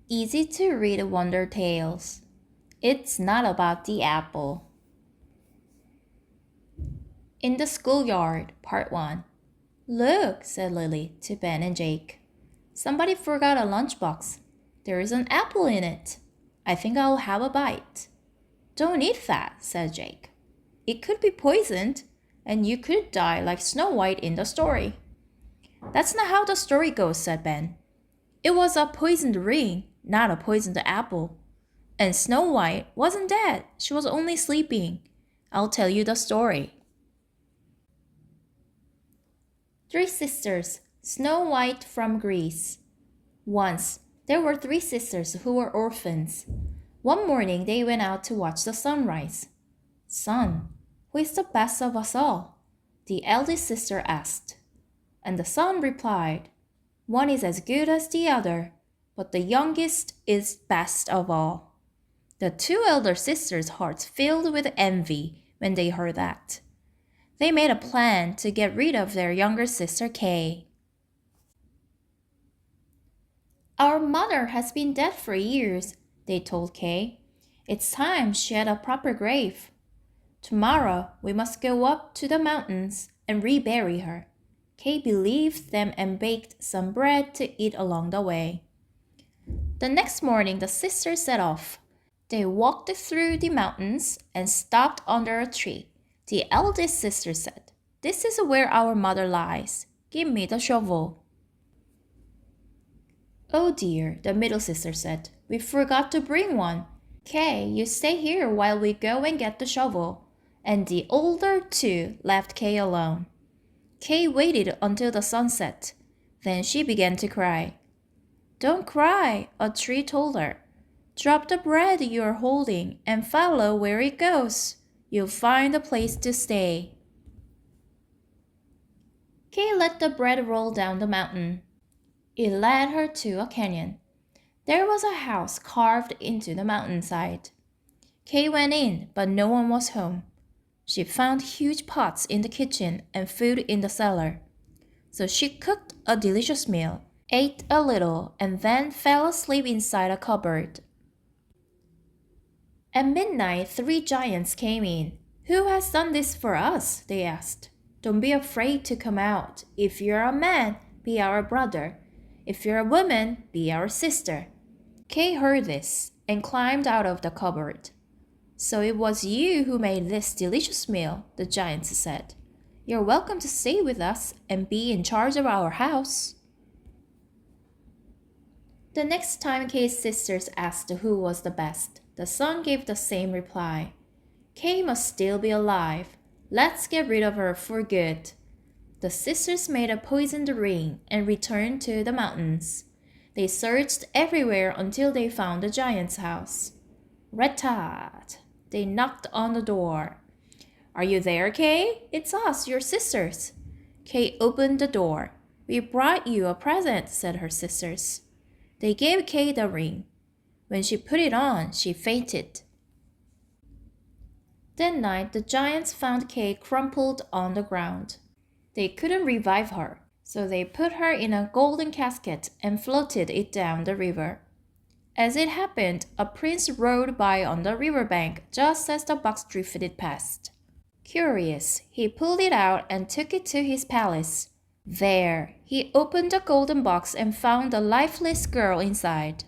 Easy to read wonder tales. It's not about the apple. In the schoolyard, part 1. Look, said Lily to Ben and Jake. Somebody forgot a lunchbox. There is an apple in it. I think I'll have a bite. Don't eat that, said Jake. It could be poisoned, and you could die like Snow White in the story. That's not how the story goes, said Ben. It was a poisoned ring, not a poisoned apple. And Snow White wasn't dead. She was only sleeping. I'll tell you the story. Three sisters, Snow White from Greece. Once, there were three sisters who were orphans. One morning they went out to watch the sunrise. Son, who is the best of us all? The eldest sister asked. And the son replied, One is as good as the other, but the youngest is best of all. The two elder sisters' hearts filled with envy when they heard that. They made a plan to get rid of their younger sister Kay. Our mother has been dead for years, they told Kay. It's time she had a proper grave. Tomorrow we must go up to the mountains and rebury her. Kay believed them and baked some bread to eat along the way. The next morning the sisters set off. They walked through the mountains and stopped under a tree. The eldest sister said, This is where our mother lies. Give me the shovel. Oh dear, the middle sister said. We forgot to bring one. Kay, you stay here while we go and get the shovel. And the older two left Kay alone. Kay waited until the sun set. Then she began to cry. Don't cry, a tree told her. Drop the bread you are holding and follow where it goes. You'll find a place to stay. Kay let the bread roll down the mountain. It led her to a canyon. There was a house carved into the mountainside. Kay went in, but no one was home. She found huge pots in the kitchen and food in the cellar. So she cooked a delicious meal, ate a little, and then fell asleep inside a cupboard. At midnight, three giants came in. Who has done this for us? They asked. Don't be afraid to come out. If you're a man, be our brother. If you're a woman, be our sister. Kay heard this and climbed out of the cupboard. So it was you who made this delicious meal, the giants said. You're welcome to stay with us and be in charge of our house. The next time Kay's sisters asked who was the best, the son gave the same reply. Kay must still be alive. Let's get rid of her for good. The sisters made a poisoned ring and returned to the mountains. They searched everywhere until they found the giant's house. Rat-tat! They knocked on the door. Are you there, Kay? It's us, your sisters. Kay opened the door. We brought you a present, said her sisters. They gave Kay the ring. When she put it on, she fainted. That night, the giants found Kay crumpled on the ground. They couldn't revive her, so they put her in a golden casket and floated it down the river. As it happened, a prince rode by on the riverbank just as the box drifted past. Curious, he pulled it out and took it to his palace. There, he opened the golden box and found a lifeless girl inside.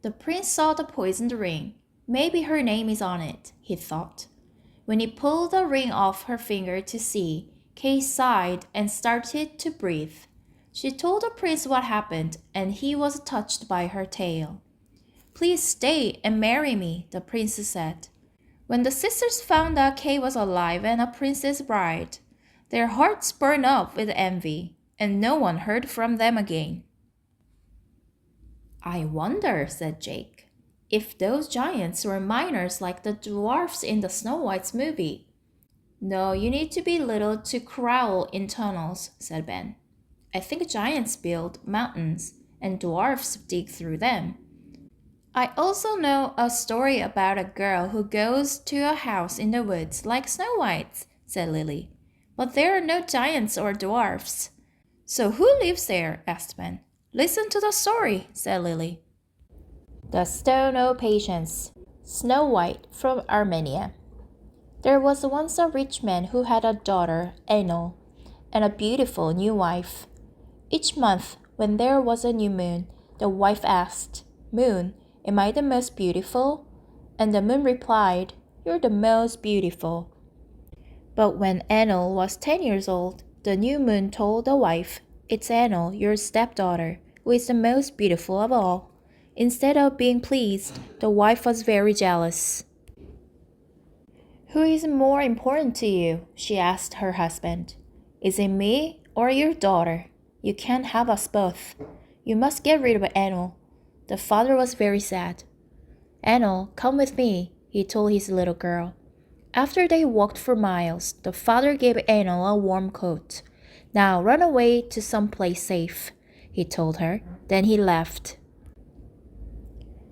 The prince saw the poisoned ring. Maybe her name is on it, he thought. When he pulled the ring off her finger to see, Kay sighed and started to breathe. She told the prince what happened, and he was touched by her tale. Please stay and marry me, the prince said. When the sisters found out Kay was alive and a princess bride, their hearts burned up with envy, and no one heard from them again. I wonder, said Jake, if those giants were miners like the dwarfs in the Snow White's movie. No, you need to be little to crawl in tunnels, said Ben. I think giants build mountains and dwarfs dig through them. I also know a story about a girl who goes to a house in the woods like Snow White's, said Lily. But there are no giants or dwarfs. So who lives there? Asked Ben. Listen to the story, said Lily. The Stone of Patience, Snow White from Armenia. There was once a rich man who had a daughter, Enel, and a beautiful new wife. Each month, when there was a new moon, the wife asked, Moon, am I the most beautiful? And the moon replied, You're the most beautiful. But when Enel was 10 years old, the new moon told the wife, It's Enel, your stepdaughter, who is the most beautiful of all. Instead of being pleased, the wife was very jealous. Who is more important to you? She asked her husband. Is it me or your daughter? You can't have us both. You must get rid of Enel. The father was very sad. Enel, come with me, he told his little girl. After they walked for miles, the father gave Enel a warm coat. Now run away to some place safe, he told her. Then he left.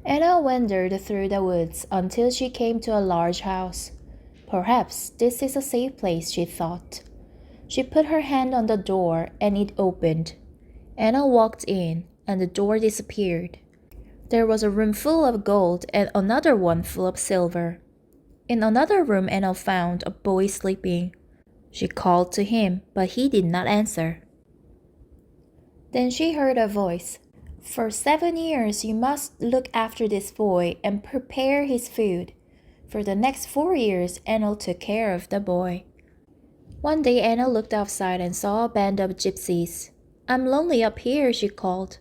Enel wandered through the woods until she came to a large house. Perhaps this is a safe place, she thought. She put her hand on the door and it opened. Enel walked in and the door disappeared. There was a room full of gold and another one full of silver. In another room, Enel found a boy sleeping. She called to him, but he did not answer. Then she heard a voice. For 7 years you must look after this boy and prepare his food. For the next 4 years, Enel took care of the boy. One day Enel looked outside and saw a band of gypsies. I'm lonely up here, she called.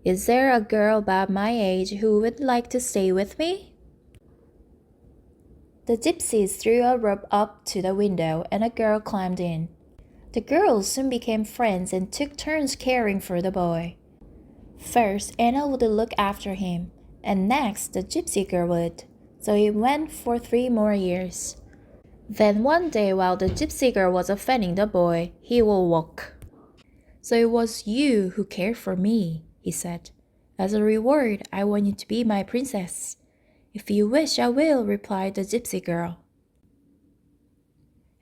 Is there a girl about my age who would like to stay with me? The gypsies threw a rope up to the window and a girl climbed in. The girls soon became friends and took turns caring for the boy. First, Enel would look after him, and next the gypsy girl would. So it went for 3 more years. Then one day while the gypsy girl was offending the boy, he woke. So it was you who cared for me, he said. As a reward, I want you to be my princess. If you wish, I will, replied the gypsy girl.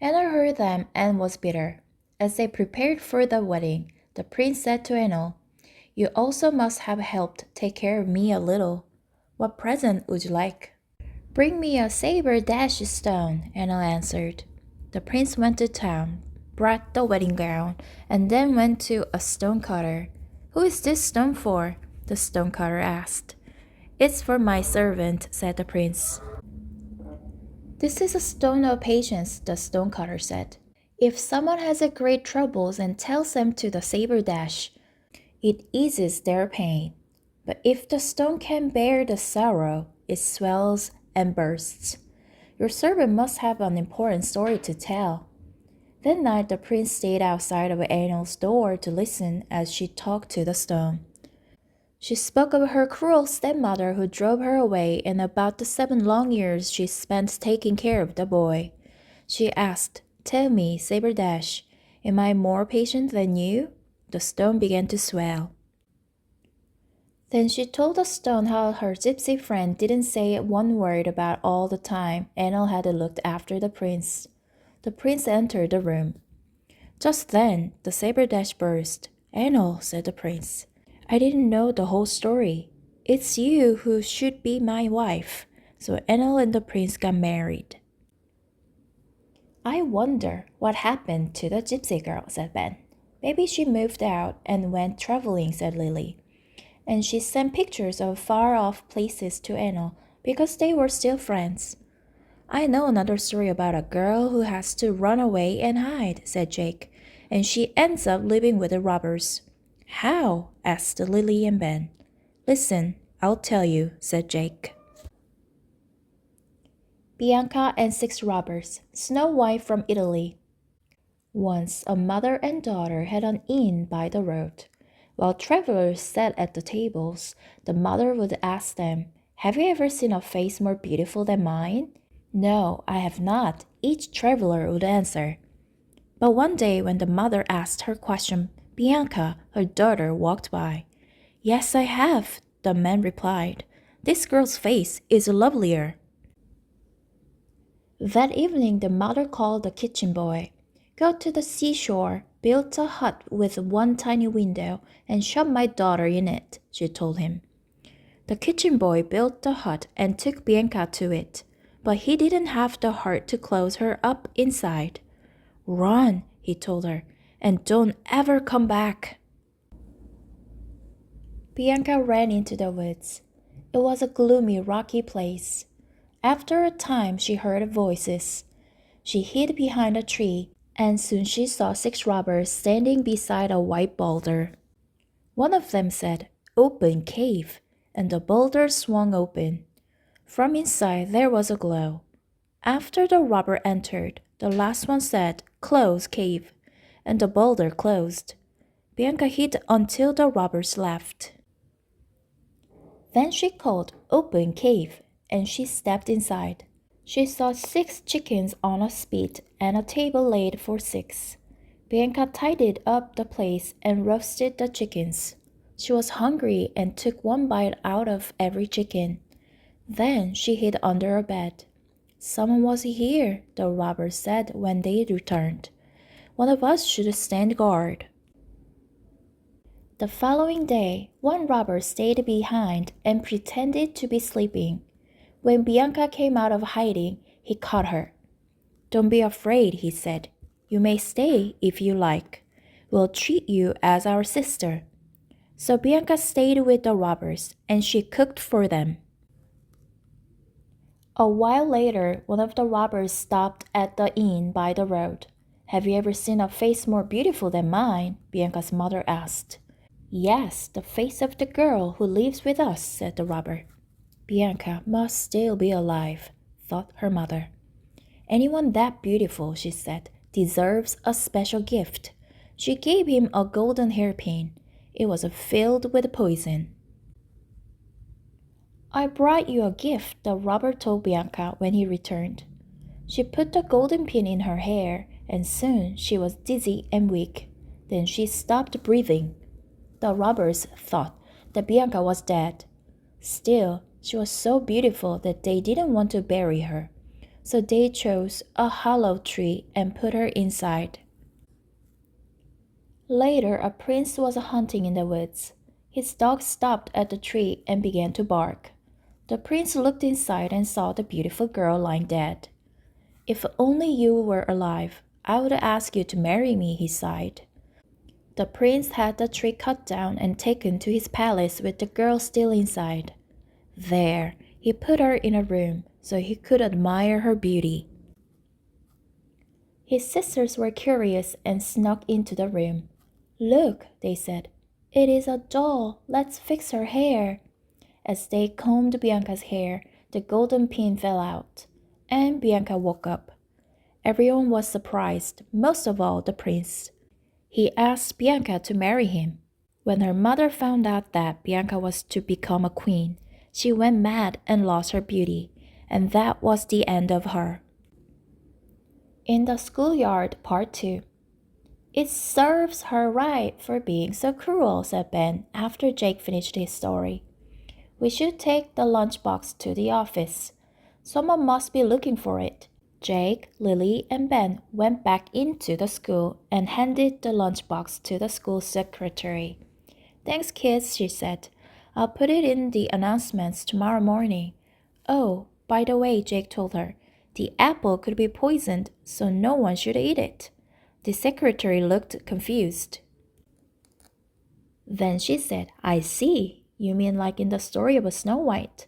Enel heard them and was bitter. As they prepared for the wedding, the prince said to Enel, You also must have helped take care of me a little. What present would you like? Bring me a saber-dash stone, Enel answered. The prince went to town, brought the wedding gown, and then went to a stonecutter. Who is this stone for? The stonecutter asked. It's for my servant, said the prince. This is a stone of patience, the stonecutter said. If someone has a great troubles and tells them to the saber-dash, it eases their pain. But if the stone can bear the sorrow, it swells and bursts. Your servant must have an important story to tell. That night the prince stayed outside of Enel's door to listen as she talked to the stone. She spoke of her cruel stepmother who drove her away and about the 7 long years she spent taking care of the boy. She asked, Tell me, Saberdash, am I more patient than you? The stone began to swell. Then she told the stone how her gypsy friend didn't say one word about all the time Enel had looked after the prince. The prince entered the room. Just then, the saber-dash burst. Enel, said the prince, I didn't know the whole story. It's you who should be my wife. So Enel and the prince got married. I wonder what happened to the gypsy girl, said Ben. Maybe she moved out and went traveling, said Lily. And she sent pictures of far-off places to Enel because they were still friends. I know another story about a girl who has to run away and hide, said Jake, and she ends up living with the robbers. How? Asked Lily and Ben. Listen, I'll tell you, said Jake. Bianca and 6 Robbers, Snow White from Italy. Once a mother and daughter had an inn by the road. While travelers sat at the tables, the mother would ask them, Have you ever seen a face more beautiful than mine? No, I have not, each traveler would answer. But one day when the mother asked her question, Bianca, her daughter, walked by. Yes, I have, the man replied. This girl's face is lovelier. That evening the mother called the kitchen boy. Go to the seashore, build a hut with one tiny window, and shut my daughter in it, she told him. The kitchen boy built the hut and took Bianca to it, but he didn't have the heart to close her up inside. Run, he told her, and don't ever come back. Bianca ran into the woods. It was a gloomy, rocky place. After a time, she heard voices. She hid behind a tree, and soon she saw 6 robbers standing beside a white boulder. One of them said, "Open cave," and the boulder swung open. From inside there was a glow. After the robber entered, the last one said, "Close cave," and the boulder closed. Bianca hid until the robbers left. Then she called, "Open cave," and she stepped inside. She saw 6 chickens on a spit and a table laid for 6. Bianca tidied up the place and roasted the chickens. She was hungry and took one bite out of every chicken. Then she hid under a bed. "Someone was here," the robbers said when they returned. "One of us should stand guard." The following day, one robber stayed behind and pretended to be sleeping. When Bianca came out of hiding, he caught her. "Don't be afraid," he said. "You may stay if you like. We'll treat you as our sister." So Bianca stayed with the robbers, and she cooked for them. A while later, one of the robbers stopped at the inn by the road. "Have you ever seen a face more beautiful than mine?" Bianca's mother asked. "Yes, the face of the girl who lives with us," said the robber. Bianca must still be alive, thought her mother. "Anyone that beautiful," she said, "deserves a special gift." She gave him a golden hairpin. It was filled with poison. "I brought you a gift," the robber told Bianca when he returned. She put the golden pin in her hair, and soon she was dizzy and weak. Then she stopped breathing. The robbers thought that Bianca was dead. Still, she was so beautiful that they didn't want to bury her. So they chose a hollow tree and put her inside. Later, a prince was hunting in the woods. His dog stopped at the tree and began to bark. The prince looked inside and saw the beautiful girl lying dead. "If only you were alive, I would ask you to marry me," he sighed. The prince had the tree cut down and taken to his palace with the girl still inside. There, he put her in a room so he could admire her beauty. His sisters were curious and snuck into the room. "Look," they said, "it is a doll. Let's fix her hair." As they combed Bianca's hair, the golden pin fell out, and Bianca woke up. Everyone was surprised, most of all the prince. He asked Bianca to marry him. When her mother found out that Bianca was to become a queen, she went mad and lost her beauty, and that was the end of her. In the schoolyard, part 2. "It serves her right for being so cruel," said Ben after Jake finished his story. "We should take the lunchbox to the office. Someone must be looking for it." Jake, Lily, and Ben went back into the school and handed the lunchbox to the school secretary. "Thanks, kids," she said. "I'll put it in the announcements tomorrow morning." "Oh, by the way," Jake told her, "the apple could be poisoned, so no one should eat it." The secretary looked confused. Then she said, "I see. You mean like in the story of Snow White.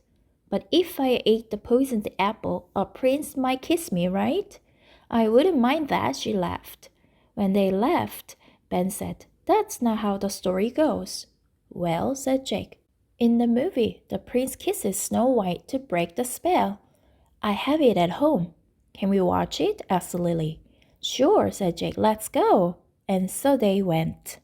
But if I ate the poisoned apple, a prince might kiss me, right?" "I wouldn't mind that," she laughed. When they left, Ben said, "That's not how the story goes." "Well," said Jake, "in the movie, the prince kisses Snow White to break the spell. I have it at home. Can we watch it?" asked Lily. "Sure," said Jake. "Let's go." And so they went.